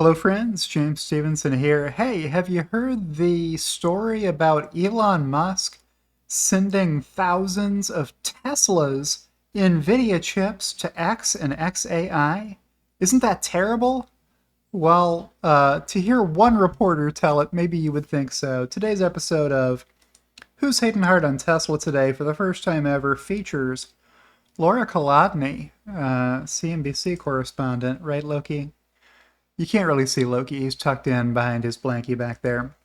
Hello friends, James Stevenson here. Hey, have you heard the story about Elon Musk sending thousands of Tesla's Nvidia chips to X and XAI? Isn't that terrible? Well, to hear one reporter tell it, maybe you would think so. Today's episode of Who's Hating Hard on Tesla Today, for the first time ever, features Lora Kolodny, CNBC correspondent, right, Loki? You can't really see Loki. He's tucked in behind his blankie back there.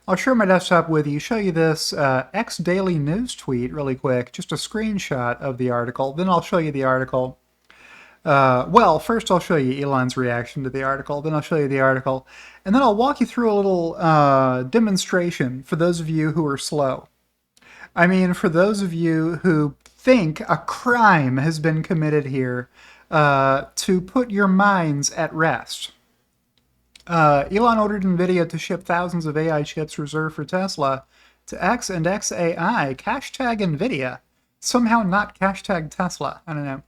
I'll share my desktop with you, show you this X Daily News tweet really quick, just a screenshot of the article. Then I'll show you the article. Well, first I'll show you Elon's reaction to the article. Then I'll show you the article. And then I'll walk you through a little demonstration for those of you who are slow. I mean, for those of you who think a crime has been committed here, to put your minds at rest. Elon ordered Nvidia to ship thousands of AI chips reserved for Tesla to X and XAI, hashtag Nvidia, somehow not hashtag Tesla. I don't know.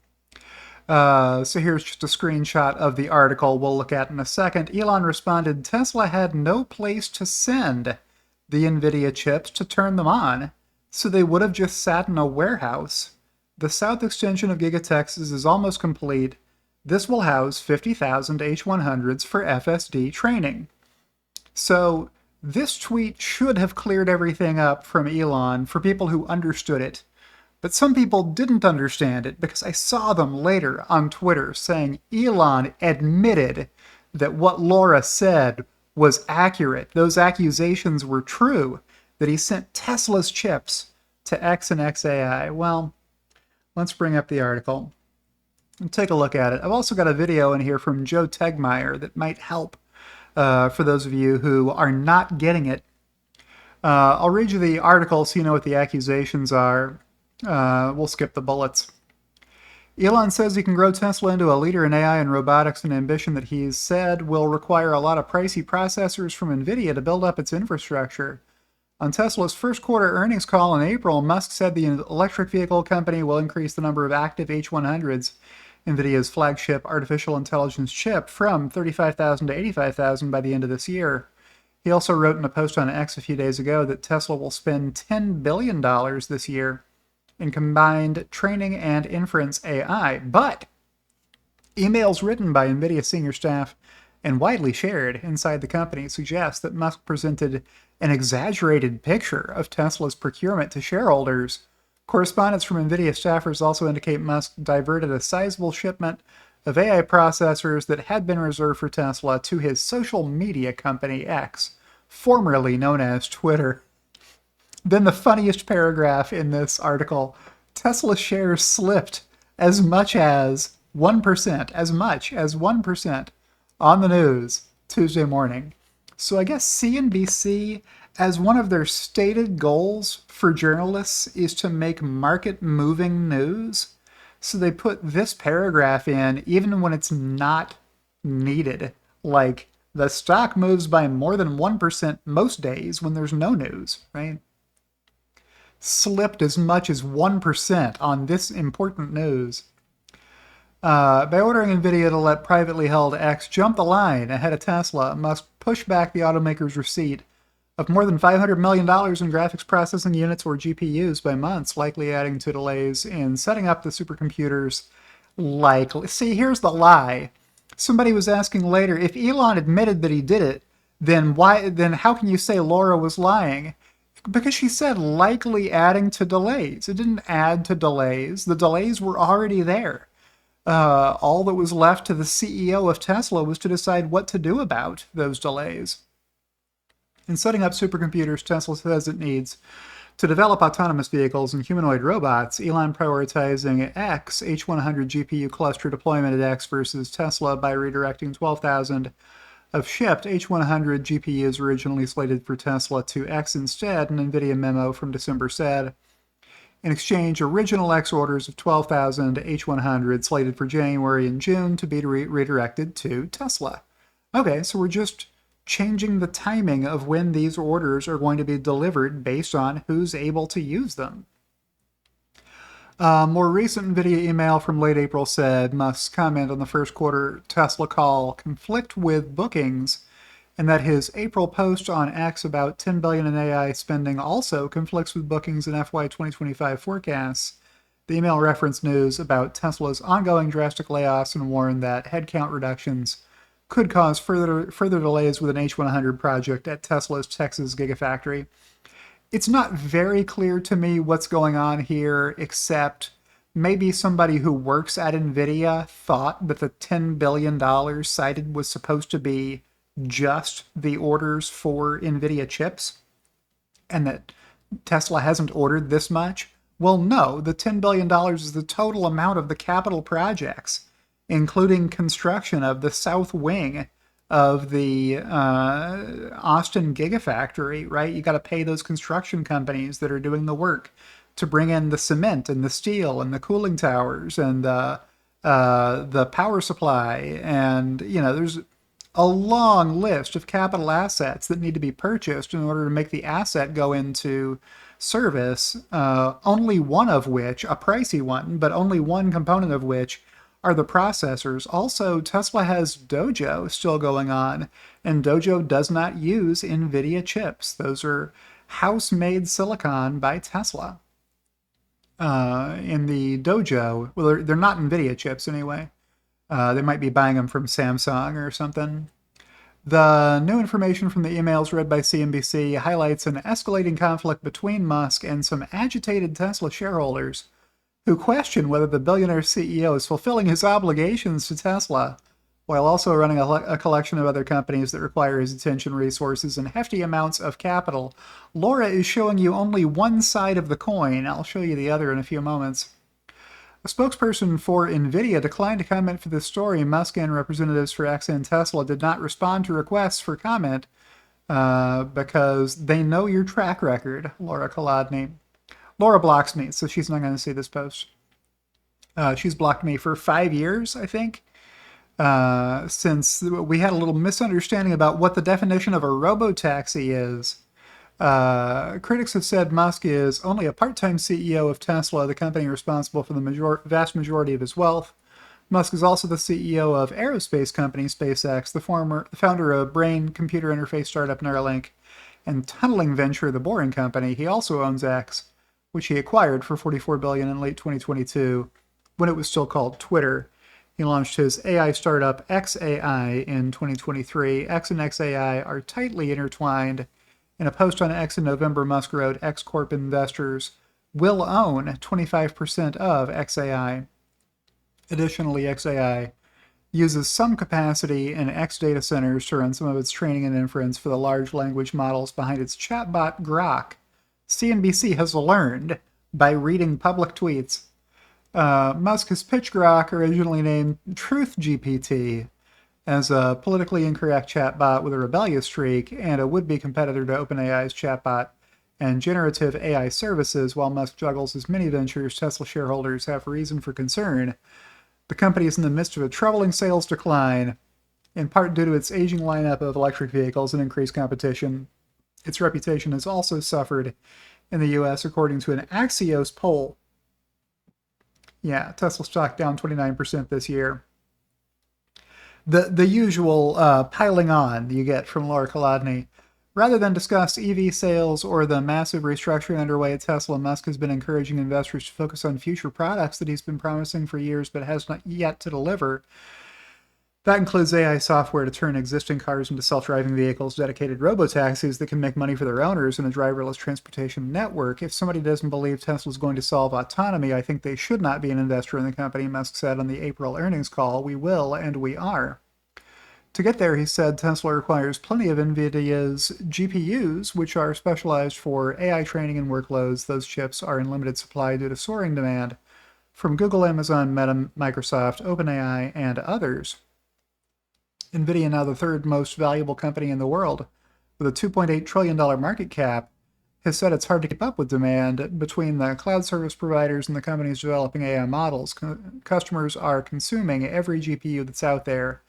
So here's just a screenshot of the article we'll look at in a second. Elon responded, Tesla had no place to send the Nvidia chips to turn them on, so they would have just sat in a warehouse. The south extension of Giga Texas is almost complete. This will house 50,000 H100s for FSD training. So this tweet should have cleared everything up from Elon for people who understood it. But some people didn't understand it because I saw them later on Twitter saying Elon admitted that what Lora said was accurate. Those accusations were true, that he sent Tesla's chips to X and XAI. Well, let's bring up the article and take a look at it. I've also got a video in here from Joe Tegmeyer that might help for those of you who are not getting it. I'll read you the article so you know what the accusations are. We'll skip the bullets. Elon says he can grow Tesla into a leader in AI and robotics, an ambition that he's said will require a lot of pricey processors from Nvidia to build up its infrastructure. On Tesla's first quarter earnings call in April, Musk said the electric vehicle company will increase the number of active H100s, Nvidia's flagship artificial intelligence chip, from 35,000 to 85,000 by the end of this year. He also wrote in a post on X a few days ago that Tesla will spend $10 billion this year in combined training and inference AI. But emails written by Nvidia senior staff and widely shared inside the company suggest that Musk presented an exaggerated picture of Tesla's procurement to shareholders. Correspondence from Nvidia staffers also indicate Musk diverted a sizable shipment of AI processors that had been reserved for Tesla to his social media company X, formerly known as Twitter. Then the funniest paragraph in this article, Tesla shares slipped as much as 1% on the news Tuesday morning. So I guess CNBC, as one of their stated goals for journalists, is to make market-moving news. So they put this paragraph in even when it's not needed. Like, the stock moves by more than 1% most days when there's no news, right? Slipped as much as 1% on this important news. By ordering Nvidia to let privately held X jump the line ahead of Tesla, Musk pushed back the automaker's receipt of more than $500 million in graphics processing units or GPUs by months, likely adding to delays in setting up the supercomputers. Likely. See, here's the lie. Somebody was asking later, if Elon admitted that he did it, then how can you say Lora was lying? Because she said likely adding to delays. It didn't add to delays. The delays were already there. All that was left to the CEO of Tesla was to decide what to do about those delays. In setting up supercomputers Tesla says it needs to develop autonomous vehicles and humanoid robots, Elon prioritizing X H100 GPU cluster deployment at X versus Tesla by redirecting 12,000 of shipped H100 GPUs originally slated for Tesla to X instead, an Nvidia memo from December said. In exchange, original X orders of 12,000 H100 slated for January and June to be redirected to Tesla. Okay, so we're just changing the timing of when these orders are going to be delivered based on who's able to use them. A more recent Nvidia email from late April said Musk's comment on the first quarter Tesla call conflict with bookings, and that his April post on X about $10 billion in AI spending also conflicts with bookings and FY 2025 forecasts. The email referenced news about Tesla's ongoing drastic layoffs and warned that headcount reductions could cause further delays with an H100 project at Tesla's Texas Gigafactory. It's not very clear to me what's going on here, except maybe somebody who works at Nvidia thought that the $10 billion cited was supposed to be just the orders for Nvidia chips, and that Tesla hasn't ordered this much. Well, no, the $10 billion is the total amount of the capital projects, including construction of the south wing of the Austin Gigafactory, right? You got to pay those construction companies that are doing the work to bring in the cement and the steel and the cooling towers and the power supply. And, there's a long list of capital assets that need to be purchased in order to make the asset go into service, only one of which, a pricey one, but only one component of which are the processors. Also, Tesla has Dojo still going on, and Dojo does not use Nvidia chips. Those are house-made silicon by Tesla. In the Dojo, well, they're not Nvidia chips anyway. They might be buying them from Samsung or something. The new information from the emails read by CNBC highlights an escalating conflict between Musk and some agitated Tesla shareholders who question whether the billionaire CEO is fulfilling his obligations to Tesla, while also running a collection of other companies that require his attention, resources, and hefty amounts of capital. Laura is showing you only one side of the coin. I'll show you the other in a few moments. A spokesperson for Nvidia declined to comment for this story. Musk and representatives for X and Tesla did not respond to requests for comment because they know your track record, Lora Kolodny. Lora blocks me, so she's not going to see this post. She's blocked me for 5 years, I think, since we had a little misunderstanding about what the definition of a robotaxi is. Critics have said Musk is only a part-time CEO of Tesla, the company responsible for the vast majority of his wealth. Musk is also the CEO of aerospace company SpaceX, the founder of brain-computer interface startup Neuralink, and tunneling venture The Boring Company. He also owns X, which he acquired for $44 billion in late 2022, when it was still called Twitter. He launched his AI startup XAI in 2023. X and XAI are tightly intertwined. In a post on X in November, Musk wrote, X Corp investors will own 25% of XAI. Additionally, XAI uses some capacity in X data centers to run some of its training and inference for the large language models behind its chatbot Grok. CNBC has learned by reading public tweets. Musk has pitched Grok, originally named Truth GPT, as a politically incorrect chatbot with a rebellious streak and a would-be competitor to OpenAI's chatbot and generative AI services. While Musk juggles his many ventures, Tesla shareholders have reason for concern. The company is in the midst of a troubling sales decline, in part due to its aging lineup of electric vehicles and increased competition. Its reputation has also suffered in the U.S., according to an Axios poll. Yeah, Tesla stock down 29% this year. The usual piling on you get from Lora Kolodny. Rather than discuss EV sales or the massive restructuring underway at Tesla, Musk has been encouraging investors to focus on future products that he's been promising for years but has not yet to deliver. That includes AI software to turn existing cars into self-driving vehicles, dedicated robotaxis that can make money for their owners, and a driverless transportation network. If somebody doesn't believe Tesla's going to solve autonomy, I think they should not be an investor in the company, Musk said on the April earnings call. We will, and we are. To get there, he said, Tesla requires plenty of Nvidia's GPUs, which are specialized for AI training and workloads. Those chips are in limited supply due to soaring demand from Google, Amazon, Meta, Microsoft, OpenAI, and others. Nvidia, now the third most valuable company in the world, with a $2.8 trillion market cap, has said it's hard to keep up with demand between the cloud service providers and the companies developing AI models. Customers are consuming every GPU that's out there.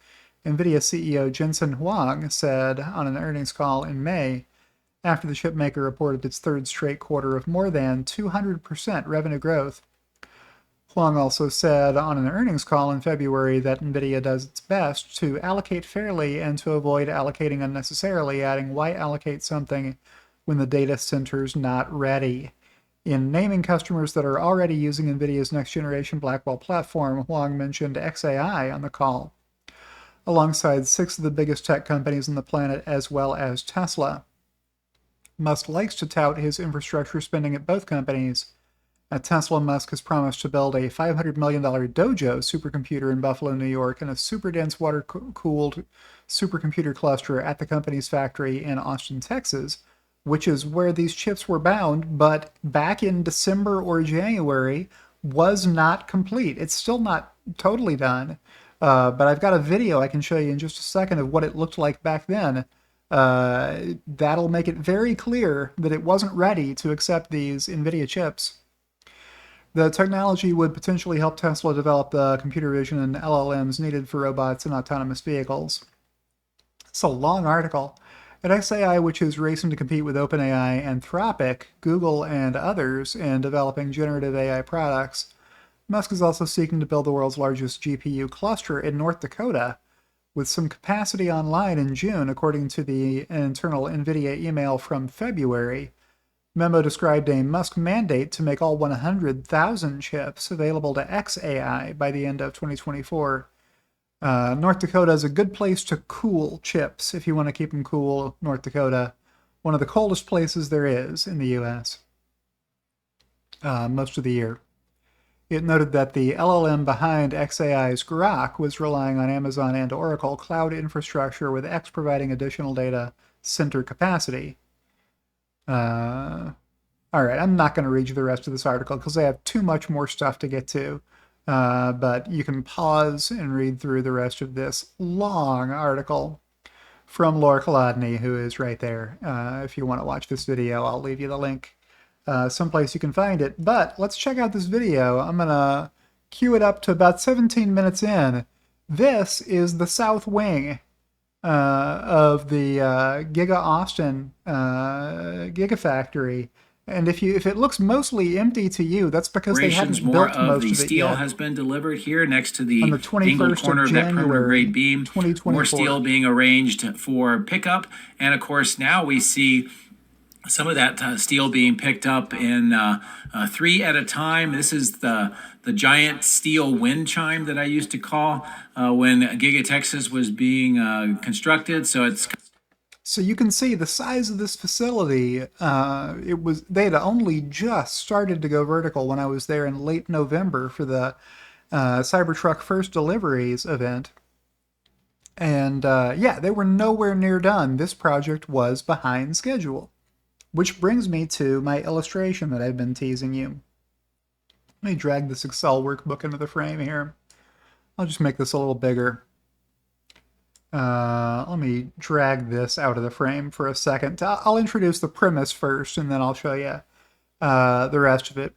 Nvidia CEO Jensen Huang said on an earnings call in May, after the chipmaker reported its third straight quarter of more than 200% revenue growth. Huang also said on an earnings call in February that Nvidia does its best to allocate fairly and to avoid allocating unnecessarily, adding, why allocate something when the data center's not ready? In naming customers that are already using Nvidia's next-generation Blackwell platform, Huang mentioned xAI on the call, alongside 6 of the biggest tech companies on the planet as well as Tesla. Musk likes to tout his infrastructure spending at both companies. At Tesla, Musk has promised to build a $500 million Dojo supercomputer in Buffalo, New York, and a super dense water-cooled supercomputer cluster at the company's factory in Austin, Texas, which is where these chips were bound, but back in December or January was not complete. It's still not totally done, but I've got a video I can show you in just a second of what it looked like back then. That'll make it very clear that it wasn't ready to accept these NVIDIA chips. The technology would potentially help Tesla develop the computer vision and LLMs needed for robots and autonomous vehicles. It's a long article. At xAI, which is racing to compete with OpenAI, Anthropic, Google, and others in developing generative AI products, Musk is also seeking to build the world's largest GPU cluster in North Dakota, with some capacity online in June, according to the internal NVIDIA email from February. Memo described a Musk mandate to make all 100,000 chips available to xAI by the end of 2024. North Dakota is a good place to cool chips if you want to keep them cool. North Dakota, one of the coldest places there is in the U.S. Most of the year. It noted that the LLM behind xAI's Grok was relying on Amazon and Oracle cloud infrastructure, with X providing additional data center capacity. All right, I'm not going to read you the rest of this article because I have too much more stuff to get to. But you can pause and read through the rest of this long article from Lora Kolodny, who is right there. If you want to watch this video, I'll leave you the link someplace you can find it. But let's check out this video. I'm going to cue it up to about 17 minutes in. This is the South Wing of the Giga Austin Gigafactory. And if it looks mostly empty to you, that's because they hadn't built most of it steel yet. has been delivered here next to the On the 21st angled corner of that perimeter grade beam. 2024. More steel being arranged for pickup, and of course now we see some of that steel being picked up in 3 at a time. This is the giant steel wind chime that I used to call when Giga Texas was being constructed. So you can see the size of this facility. They had only just started to go vertical when I was there in late November for the Cybertruck First Deliveries event. And yeah, they were nowhere near done. This project was behind schedule. Which brings me to my illustration that I've been teasing you. Let me drag this Excel workbook into the frame here. I'll just make this a little bigger. Let me drag this out of the frame for a second. I'll introduce the premise first, and then I'll show you the rest of it.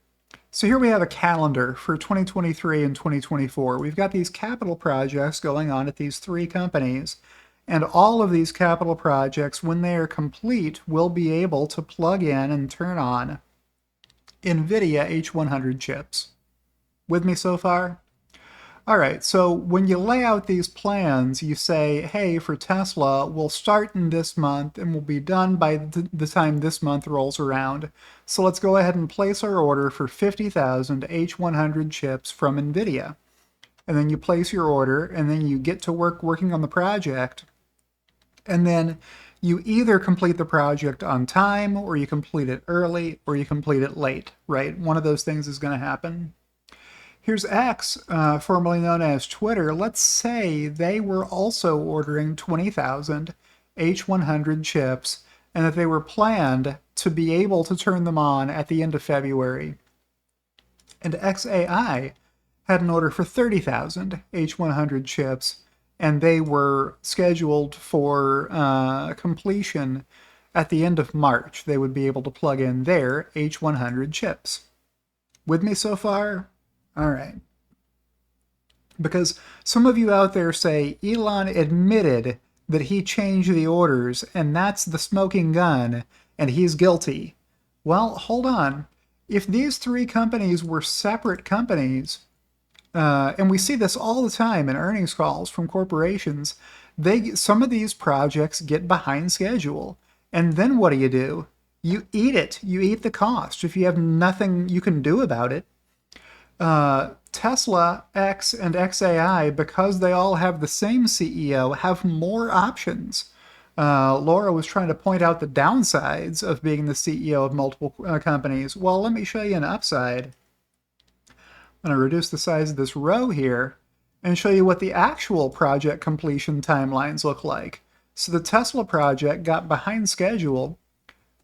So here we have a calendar for 2023 and 2024. We've got these capital projects going on at these 3 companies. And all of these capital projects, when they are complete, will be able to plug in and turn on NVIDIA H100 chips. With me so far? All right, so when you lay out these plans, you say, hey, for Tesla, we'll start in this month and we'll be done by the time this month rolls around. So let's go ahead and place our order for 50,000 H100 chips from NVIDIA. And then you place your order, and then you get to work working on the project. And then you either complete the project on time, or you complete it early, or you complete it late, right? One of those things is going to happen. Here's X, formerly known as Twitter. Let's say they were also ordering 20,000 H100 chips, and that they were planned to be able to turn them on at the end of February. And xAI had an order for 30,000 H100 chips, and they were scheduled for completion at the end of March. They would be able to plug in their H100 chips. With me so far? All right. Because some of you out there say Elon admitted that he changed the orders, and that's the smoking gun, and he's guilty. Well, hold on. If these three companies were separate companies, and we see this all the time in earnings calls from corporations, some of these projects get behind schedule. And then what do? You eat it. You eat the cost. If you have nothing you can do about it, Tesla, X, and XAI, because they all have the same CEO, have more options. Lora was trying to point out the downsides of being the CEO of multiple companies. Well, let me show you an upside. I'm going to reduce the size of this row here and show you what the actual project completion timelines look like. So the Tesla project got behind schedule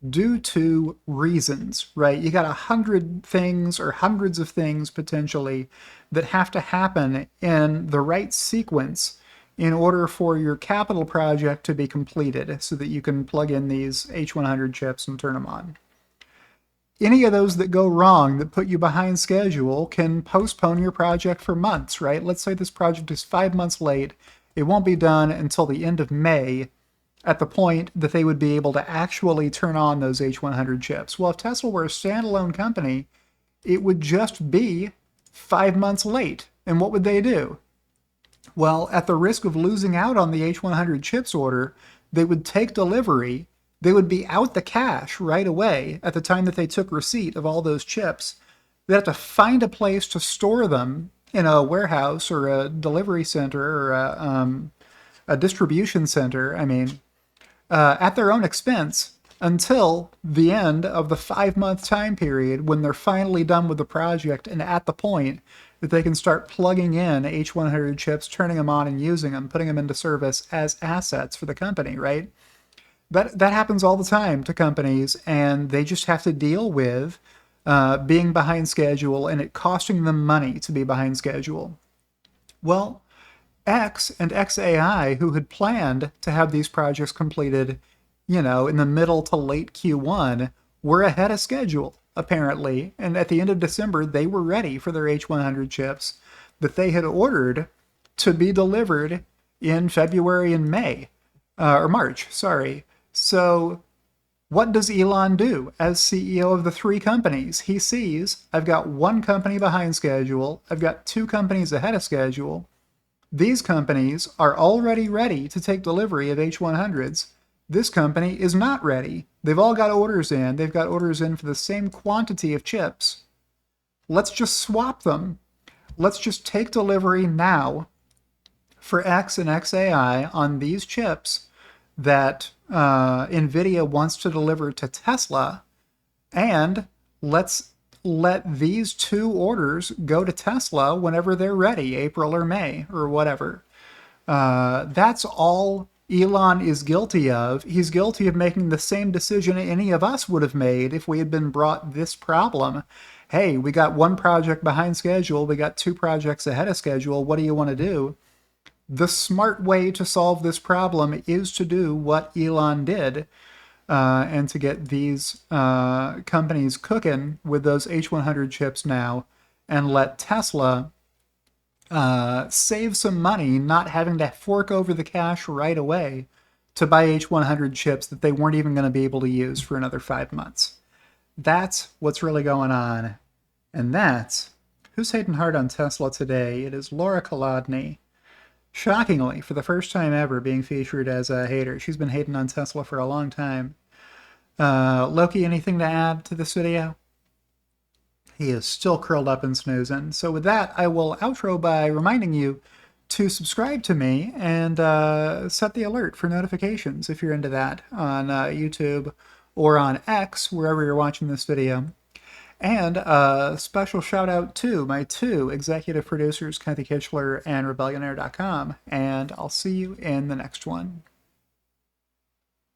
due to reasons, right? You got 100 things or hundreds of things potentially that have to happen in the right sequence in order for your capital project to be completed so that you can plug in these H100 chips and turn them on. Any of those that go wrong that put you behind schedule can postpone your project for months, right? Let's say this project is 5 months late. It won't be done until the end of May, at the point that they would be able to actually turn on those H100 chips. Well, if Tesla were a standalone company, it would just be 5 months late. And what would they do? Well, at the risk of losing out on the H100 chips order, they would take delivery. They would be out the cash right away at the time that they took receipt of all those chips. They'd have to find a place to store them in a warehouse or a delivery center or a distribution center, at their own expense until the end of the 5-month time period when they're finally done with the project and at the point that they can start plugging in H100 chips, turning them on and using them, putting them into service as assets for the company, right? That happens all the time to companies, and they just have to deal with being behind schedule and it costing them money to be behind schedule. Well, X and XAI, who had planned to have these projects completed, in the middle to late Q1, were ahead of schedule, apparently. And at the end of December, they were ready for their H100 chips that they had ordered to be delivered in February and May, or March, sorry. So what does Elon do as CEO of the three companies? He sees, I've got one company behind schedule, I've got two companies ahead of schedule. These companies are already ready to take delivery of H100s. This company is not ready. They've all got orders in. They've got orders in for the same quantity of chips. Let's just swap them. Let's just take delivery now for X and XAI on these chips that Nvidia wants to deliver to Tesla, and let's let these two orders go to Tesla whenever they're ready, April or May or whatever. That's all Elon is guilty of. He's guilty of making the same decision any of us would have made if we had been brought this problem. Hey, we got one project behind schedule. We got two projects ahead of schedule. What do you want to do? The smart way to solve this problem is to do what Elon did, and to get these companies cooking with those H100 chips now and let Tesla save some money, not having to fork over the cash right away to buy H100 chips that they weren't even going to be able to use for another 5 months. That's what's really going on. And that's who's hating hard on Tesla today. It is Lora Kolodny. Shockingly, for the first time ever, being featured as a hater. She's been hating on Tesla for a long time. Loki, anything to add to this video? He is still curled up and snoozing. So with that, I will outro by reminding you to subscribe to me and set the alert for notifications if you're into that on YouTube or on X, wherever you're watching this video. And a special shout out to my two executive producers, Kathy Kitchler and Rebellionaire.com. And I'll see you in the next one.